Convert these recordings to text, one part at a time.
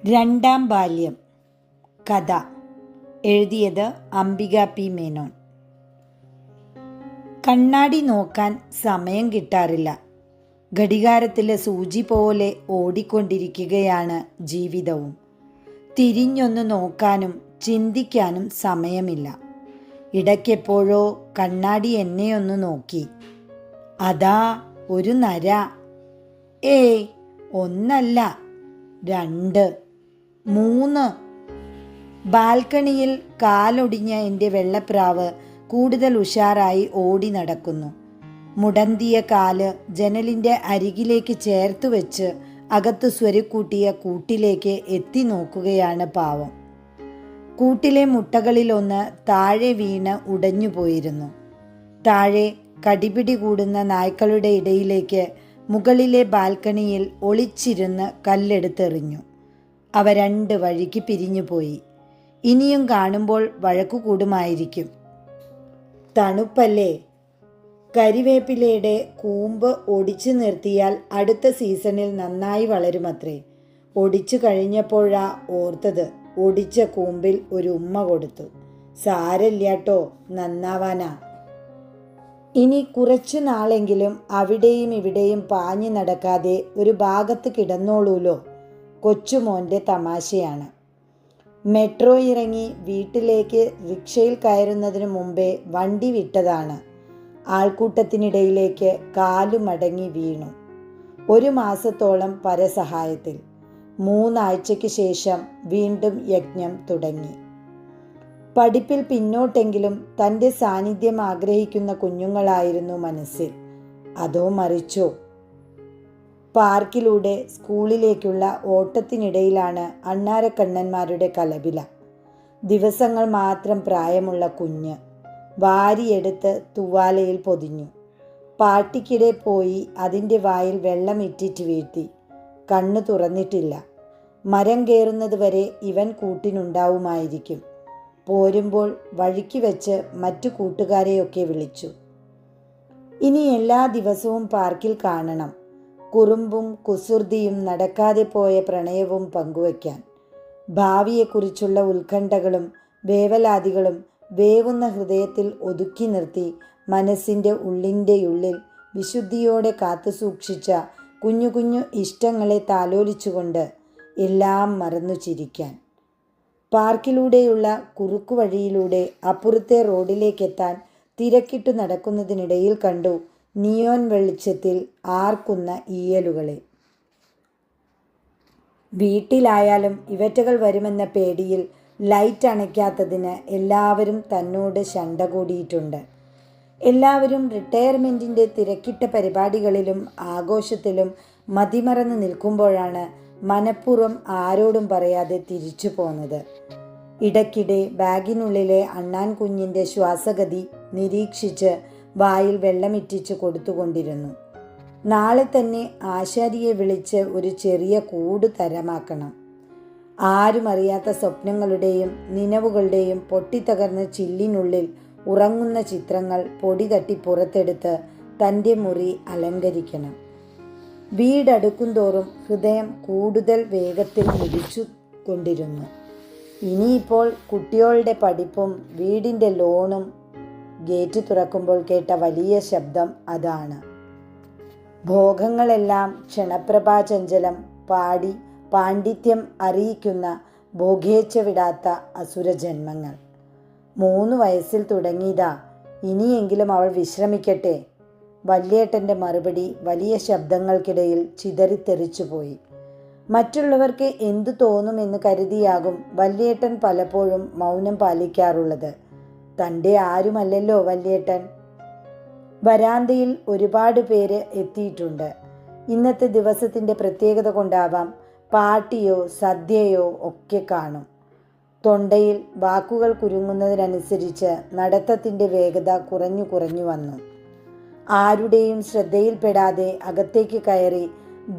രണ്ടാം ബാല്യം. കഥ എഴുതിയത് അംബിക പി മേനോൻ. കണ്ണാടി നോക്കാൻ സമയം കിട്ടാറില്ല. ഘടികാരത്തിലെ സൂചി പോലെ ഓടിക്കൊണ്ടിരിക്കുകയാണ് ജീവിതവും. തിരിഞ്ഞൊന്ന് നോക്കാനും ചിന്തിക്കാനും സമയമില്ല. ഇടയ്ക്കെപ്പോഴോ കണ്ണാടി എന്നെയൊന്ന് നോക്കി. അതാ ഒരു നര. ഏയ്, ഒന്നല്ല, 2, 3. ബാൽക്കണിയിൽ കാലൊടിഞ്ഞ എൻ്റെ വെള്ളപ്രാവ് കൂടുതൽ ഉഷാറായി ഓടി നടക്കുന്നു. മുടന്തിയ കാല് ജനലിൻ്റെ അരികിലേക്ക് ചേർത്ത് വെച്ച് അകത്ത് സ്വരുക്കൂട്ടിയ കൂട്ടിലേക്ക് എത്തി നോക്കുകയാണ് പാവം. കൂട്ടിലെ മുട്ടകളിലൊന്ന് താഴെ വീണ് ഉടഞ്ഞുപോയിരുന്നു. താഴെ കടിപിടി കൂടുന്ന നായ്ക്കളുടെ ഇടയിലേക്ക് മുകളിലെ ബാൽക്കണിയിൽ ഒളിച്ചിരുന്ന് കല്ലെടുത്തെറിഞ്ഞു. അവ 2 വഴിക്ക് പിരിഞ്ഞുപോയി. ഇനിയും കാണുമ്പോൾ വഴക്കു കൂടുമായിരിക്കും. തണുപ്പല്ലേ? കരിവേപ്പിലയുടെ കൂമ്പ് ഒടിച്ചു നിർത്തിയാൽ അടുത്ത സീസണിൽ നന്നായി വളരുമത്രേ. ഒടിച്ചു കഴിഞ്ഞപ്പോഴാ ഓർത്തത്. ഒടിച്ച കൂമ്പിൽ ഒരു ഉമ്മ കൊടുത്തു. സാരല്യാട്ടോ, നന്നാവാനാ. ഇനി കുറച്ചു നാളെങ്കിലും അവിടെയും ഇവിടെയും പാഞ്ഞു നടക്കാതെ ഒരു ഭാഗത്ത് കിടന്നോളൂലോ. കൊച്ചുമോൻ്റെ തമാശയാണ്. മെട്രോ ഇറങ്ങി വീട്ടിലേക്ക് റിക്ഷയിൽ കയറുന്നതിന് മുമ്പേ വണ്ടി വിട്ടതാണ്. ആൾക്കൂട്ടത്തിനിടയിലേക്ക് കാലുമടങ്ങി വീണു. 1 മാസത്തോളം പരസഹായത്തിൽ. 3 ആഴ്ചയ്ക്ക് ശേഷം വീണ്ടും യജ്ഞം തുടങ്ങി. പഠിപ്പിൽ പിന്നോട്ടെങ്കിലും തൻ്റെ സാന്നിധ്യം ആഗ്രഹിക്കുന്ന കുഞ്ഞുങ്ങളായിരുന്നു മനസ്സിൽ. അതോ മറിച്ചോ? പാർക്കിലൂടെ സ്കൂളിലേക്കുള്ള ഓട്ടത്തിനിടയിലാണ് അണ്ണാരക്കണ്ണന്മാരുടെ കലപില. ദിവസങ്ങൾ മാത്രം പ്രായമുള്ള കുഞ്ഞ് വാരിയെടുത്ത് തുവാലയിൽ പൊതിഞ്ഞു. പാട്ടിക്കിടെ പോയി അതിൻ്റെ വായിൽ വെള്ളമിറ്റിറ്റ് വീഴ്ത്തി. കണ്ണു തുറന്നിട്ടില്ല. മരം കയറുന്നത് വരെ ഇവൻ കൂട്ടിനുണ്ടാവുമായിരിക്കും. പോരുമ്പോൾ വഴിക്ക് വെച്ച് മറ്റു കൂട്ടുകാരെയൊക്കെ വിളിച്ചു. ഇനി എല്ലാ ദിവസവും പാർക്കിൽ കാണണം. കുറുമ്പും കുസൃതിയും നടക്കാതെ പോയ പ്രണയവും പങ്കുവയ്ക്കാൻ. ഭാവിയെക്കുറിച്ചുള്ള ഉത്കണ്ഠകളും വേവലാതികളും വേവുന്ന ഹൃദയത്തിൽ ഒതുക്കി നിർത്തി മനസ്സിൻ്റെ ഉള്ളിൽ വിശുദ്ധിയോടെ കാത്തുസൂക്ഷിച്ച കുഞ്ഞു കുഞ്ഞു ഇഷ്ടങ്ങളെ താലോലിച്ചുകൊണ്ട് എല്ലാം മറന്നു ചിരിക്കാൻ. പാർക്കിലൂടെയുള്ള കുറുക്കുവഴിയിലൂടെ അപ്പുറത്തെ റോഡിലേക്കെത്താൻ തിരക്കിട്ടു നടക്കുന്നതിനിടയിൽ കണ്ടു നിയോൺ വെളിച്ചത്തിൽ ആർക്കുന്ന ഈയലുകളെ. വീട്ടിലായാലും ഇവറ്റകൾ വരുമെന്ന പേടിയിൽ ലൈറ്റ് അണയ്ക്കാത്തതിന് എല്ലാവരും തന്നോട് ശണ്ട കൂടിയിട്ടുണ്ട്. എല്ലാവരും റിട്ടയർമെൻറ്റിൻ്റെ തിരക്കിട്ട പരിപാടികളിലും ആഘോഷത്തിലും മതിമറന്ന് നിൽക്കുമ്പോഴാണ് മനഃപൂർവ്വം ആരോടും പറയാതെ തിരിച്ചു പോന്നത്. ഇടയ്ക്കിടെ ബാഗിനുള്ളിലെ അണ്ണാൻ കുഞ്ഞിൻ്റെ ശ്വാസഗതി നിരീക്ഷിച്ച് വായിൽ വെള്ളമിറ്റിച്ച് കൊടുത്തുകൊണ്ടിരുന്നു. നാളെ തന്നെ ആശാരിയെ വിളിച്ച് ഒരു ചെറിയ കൂട് തരമാക്കണം. ആരും അറിയാത്ത സ്വപ്നങ്ങളുടെയും നിലവുകളുടെയും പൊട്ടിത്തകർന്ന ചില്ലിനുള്ളിൽ ഉറങ്ങുന്ന ചിത്രങ്ങൾ പൊടി തട്ടി പുറത്തെടുത്ത് തൻ്റെ മുറി അലങ്കരിക്കണം. വീടടുക്കുംതോറും ഹൃദയം കൂടുതൽ വേഗത്തിൽ മിടിച്ചു കൊണ്ടിരുന്നു. ഇനിയിപ്പോൾ കുട്ടികളുടെ പഠിപ്പും വീടിൻ്റെ ലോണും. ഗേറ്റ് തുറക്കുമ്പോൾ കേട്ട വലിയ ശബ്ദം അതാണ്. ഭോഗങ്ങളെല്ലാം ക്ഷണപ്രഭാചഞ്ചലം പാടി പാണ്ഡിത്യം അറിയിക്കുന്ന ഭോഗേച്ഛ വിടാത്ത അസുരജന്മങ്ങൾ. 3 വയസ്സിൽ തുടങ്ങിയതാ. ഇനിയെങ്കിലും അവൾ വിശ്രമിക്കട്ടെ. വല്യേട്ടൻ്റെ മറുപടി വലിയ ശബ്ദങ്ങൾക്കിടയിൽ ചിതറിത്തെറിച്ചുപോയി. മറ്റുള്ളവർക്ക് എന്തു തോന്നുമെന്ന് കരുതിയാകും വല്യേട്ടൻ പലപ്പോഴും മൗനം പാലിക്കാറുള്ളത്. തൻ്റെ ആരുമല്ലല്ലോ വല്യേട്ടൻ. വരാന്തയിൽ ഒരുപാട് പേര് എത്തിയിട്ടുണ്ട്. ഇന്നത്തെ ദിവസത്തിൻ്റെ പ്രത്യേകത കൊണ്ടാവാം പാർട്ടിയോ സദ്യയോ ഒക്കെ കാണും. തൊണ്ടയിൽ വാക്കുകൾ കുരുങ്ങുന്നതിനനുസരിച്ച് നടത്തത്തിൻ്റെ വേഗത കുറഞ്ഞു വന്നു. ആരുടെയും ശ്രദ്ധയിൽപ്പെടാതെ അകത്തേക്ക് കയറി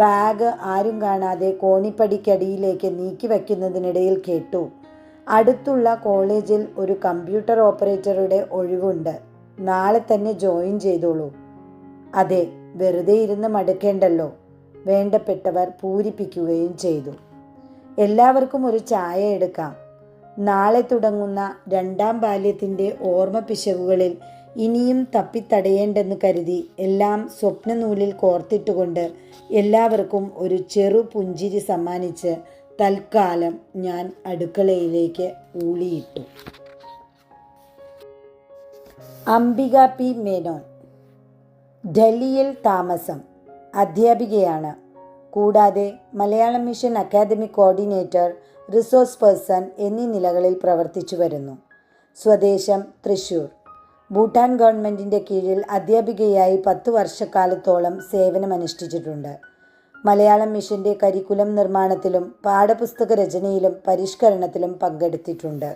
ബാഗ് ആരും കാണാതെ കോണിപ്പടിക്കടിയിലേക്ക് നീക്കി വയ്ക്കുന്നതിനിടയിൽ കേട്ടു, അടുത്തുള്ള കോളേജിൽ ഒരു കമ്പ്യൂട്ടർ ഓപ്പറേറ്ററുടെ ഒഴിവുണ്ട്. നാളെ തന്നെ ജോയിൻ ചെയ്തോളൂ. അതെ, വെറുതെ ഇരുന്ന് മടുക്കേണ്ടല്ലോ. വേണ്ടപ്പെട്ടവർ പൂരിപ്പിക്കുകയും ചെയ്തു. എല്ലാവർക്കും ഒരു ചായ എടുക്കാം. നാളെ തുടങ്ങുന്ന രണ്ടാം ബാല്യത്തിൻ്റെ ഓർമ്മ പിശകുകളിൽ ഇനിയും തപ്പിത്തടയേണ്ടെന്ന് കരുതി എല്ലാം സ്വപ്നനൂലിൽ കോർത്തിട്ടുകൊണ്ട് എല്ലാവർക്കും ഒരു ചെറു പുഞ്ചിരി സമ്മാനിച്ച് തൽക്കാലം ഞാൻ അടുക്കളയിലേക്ക് ഊളിയിട്ടു. അംബിക പി മേനോൻ, ഡൽഹിയിൽ താമസം, അധ്യാപികയാണ്. കൂടാതെ Malayalam mission academic coordinator, resource person എന്നീ നിലകളിൽ പ്രവർത്തിച്ചു വരുന്നു. സ്വദേശം തൃശ്ശൂർ. ഭൂട്ടാൻ ഗവൺമെൻറ്റിൻ്റെ കീഴിൽ അധ്യാപികയായി 10 വർഷക്കാലത്തോളം സേവനമനുഷ്ഠിച്ചിട്ടുണ്ട്. മലയാളം മിഷൻ്റെ കരിക്കുലം നിർമ്മാണത്തിലും പാഠപുസ്തക രചനയിലും പരിഷ്കരണത്തിലും പങ്കെടുത്തിട്ടുണ്ട്.